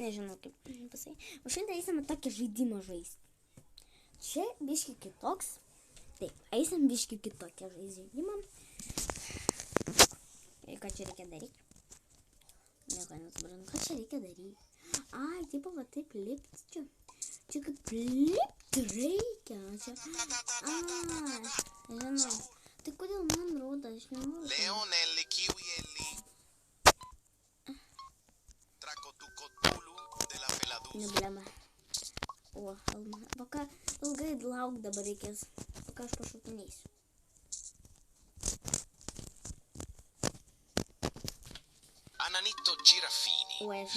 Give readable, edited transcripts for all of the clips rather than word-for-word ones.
Nežinau kaip pasakyti. O šiandien eisime tokį žaidimą žaisti. Čia biški kitoks. Taip, eisim biški kitokią žaidimą. Ir ką čia reikia daryti? Nieko nesuprantu, ką čia reikia daryti. Ai, tipo va taip lipti čia. Čia kaip lipti reikia. Čia. Žinau. Tai kodėl man rodo, aš nenoriu. Leonelli, kiwielli. Neblema. O, Alma. Paka ilgai lauk dabar reikės. Paka aš pašokinėsiu. Ananito Giraffini.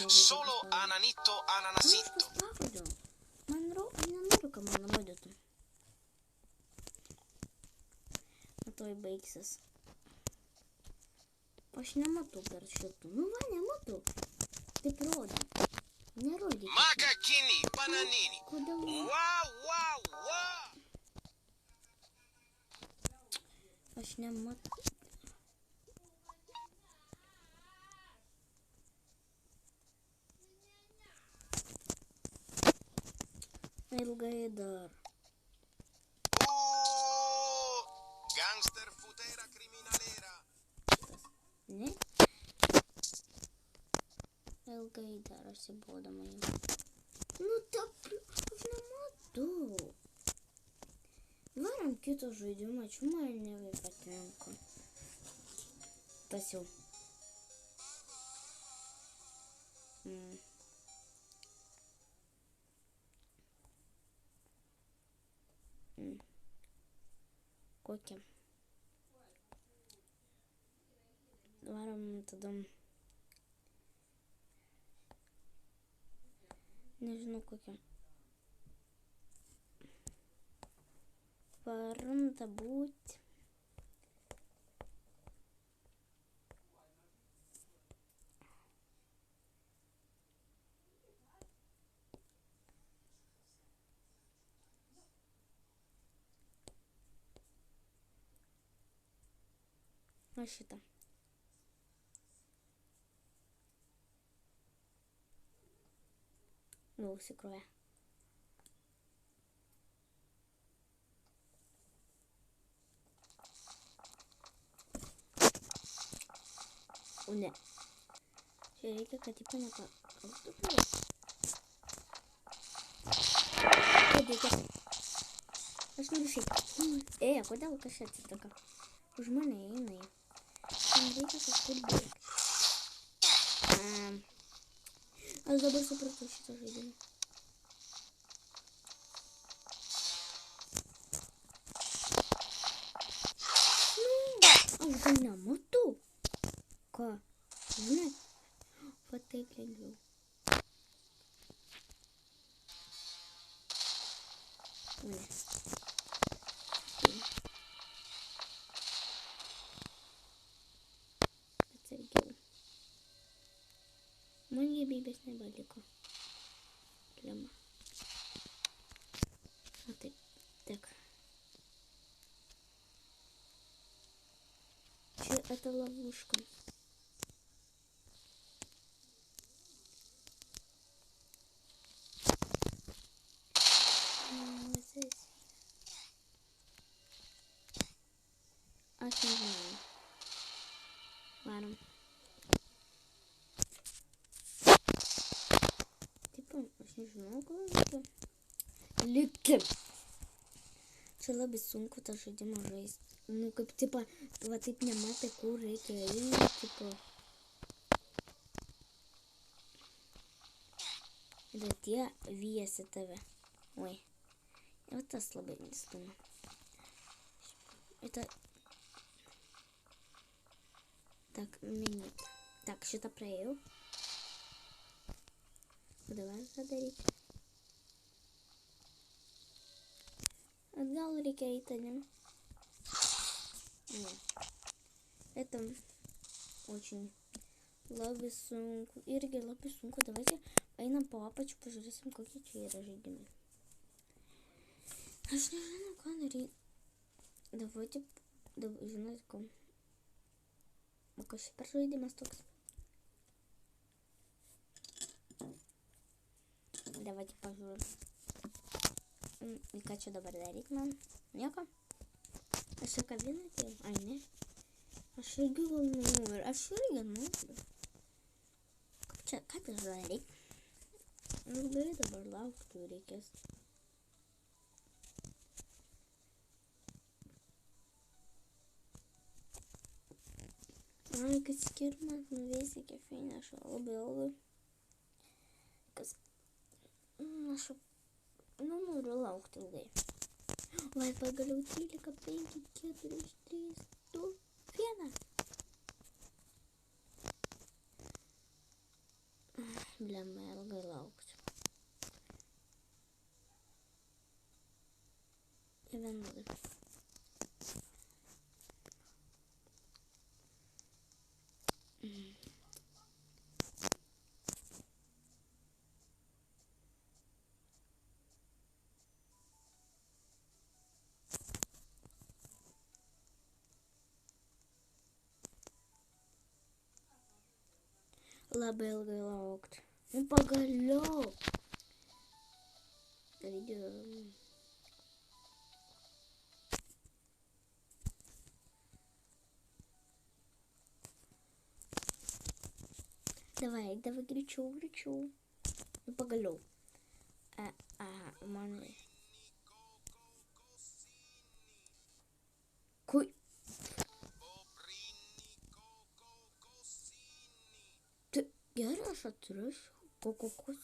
Solo Ananito Ananasito. Man nenoriu, kad man rodytų. Matoj baigsis. Aš nematau per šitų. Nu va, nematau. Taip rodo. Nerodykit. Macaquini, bananini. Kodėl? Wow, wow, wow. Aš nematau. Ilgai dar. Gangster futera criminalera. Ne? Ilgai dar atsibodama jau. Nu taip, aš nematau. Varam kito žaidimą, čia man nebepatinka. Tas jau. Kokią? Varam tada. Nežinau kokią. Varanda būti. Va šitą. Jau užsikrovė. O ne. Čia reikia, kad tipo nepakaltų. Padėkė. Aš noriu šiaip. Kodėl kažkas atsitaka? Už mane eina. Man reikia kažkur bėgti. Aš dabar supratau šitą žaidimą. Aš gal nematau. Ką? Žinai? Va taip lengviau. Ne. Atsargiau. Man gyvybės nebeliko. Lema. O taip. Так. Че это ловушка? Здесь. Аж не знаю. Ладно. Aš nežinau, ką reikia. Likim. Čia labai sunku tą žaidimą žaisti. Nu, kaip, tipo, va taip nematai, kur reikia eiti, tipo. Ir tie vyjasi tave. Oi. Ir tas labai nestuma. Это... Так, минут. Так, šitą praėjau. Dabar ką daryti? Atgal reikia eiti, ne? Не. Это очень labai sunku. Irgi labai sunku. Давайте einam po apačių, pažiūrėsim, kokie čia yra žaidimai. Aš nežinau, ką daryti. Давайте, žinote, ko. O kas čia per žaidimas toks? давайте пожурим. Яка що добре дарить нам? Яка? А що кабінеті? Ай, не. А що головний номер? А що я номер? Как же дарить? Ну, бери добре лавку, турикес. Ay, que si quiero más nueces que fina şöyle. Kız нашу ну релаук тогда. Лай поголютили копейки, кетрюсь 300 фена. Бля, моя релаук. И венуды. Лабел релаук. Ну поголёк. Видео. Давай, гречу. Ну, поголёв. У мене. Куй. Ти, я раз отрыш. Кококос.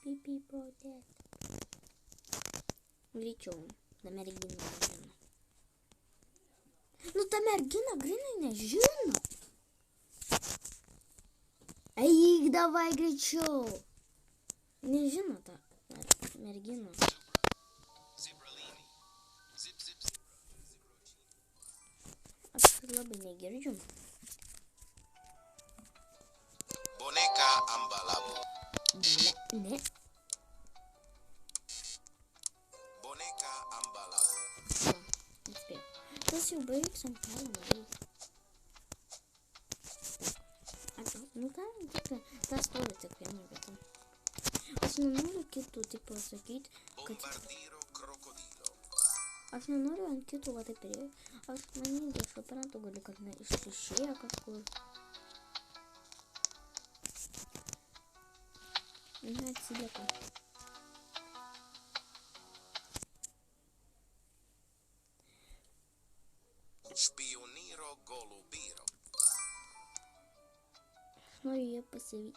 Пипи потет. Гречу. Там Ергина. Ну там Ергина грина жирно. Ай, давай гречу. Не жирно-то. Ергина. Слабый герджу. Boneca ambalabu. Не. Boneca ambalabu. Не успел. Если уберем сам правильно. Ну там типа та сторы так прямо в этом. Основную киту типа закид. Bombardiro crocodilo. Основную анкету в этой период. Основные дешево аппарату говорили как на ищущая какую. На телека. Spioniro golubiro. Ну ее посевить.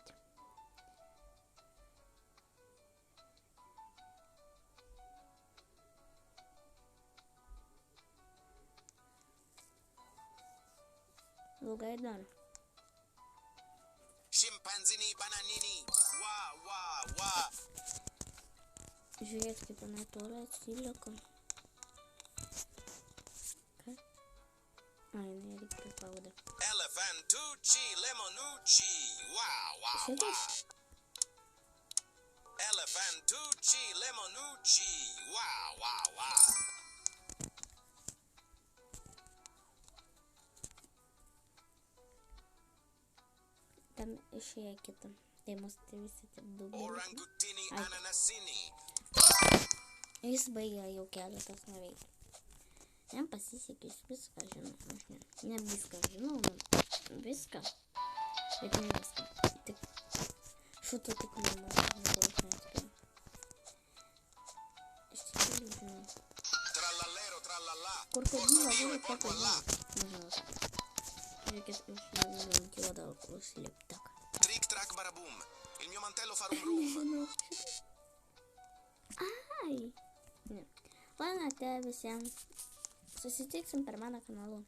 Лугайдар. Scimpanzini bananini. Wa. Жирецкий панатора телека. Ай, не рик правда. Elephantucci lemonucci. Wa. Elephantucci lemonucci. Wa. Там еще які там демонстрації дублі. Orangutini ananasini. Если я ее кяду посмотреть. Я по сисеке бескажу. Не бескажу, ну беска. Это не беска. Что-то такое можно сделать. Trallallero trallallà. Крокодила Porco Dio e будет porco такой. là. Так. Trick track baraboom. Il mio mantello fa rum rum. Ай. Ладно, это всем. Сосетик с на каналу.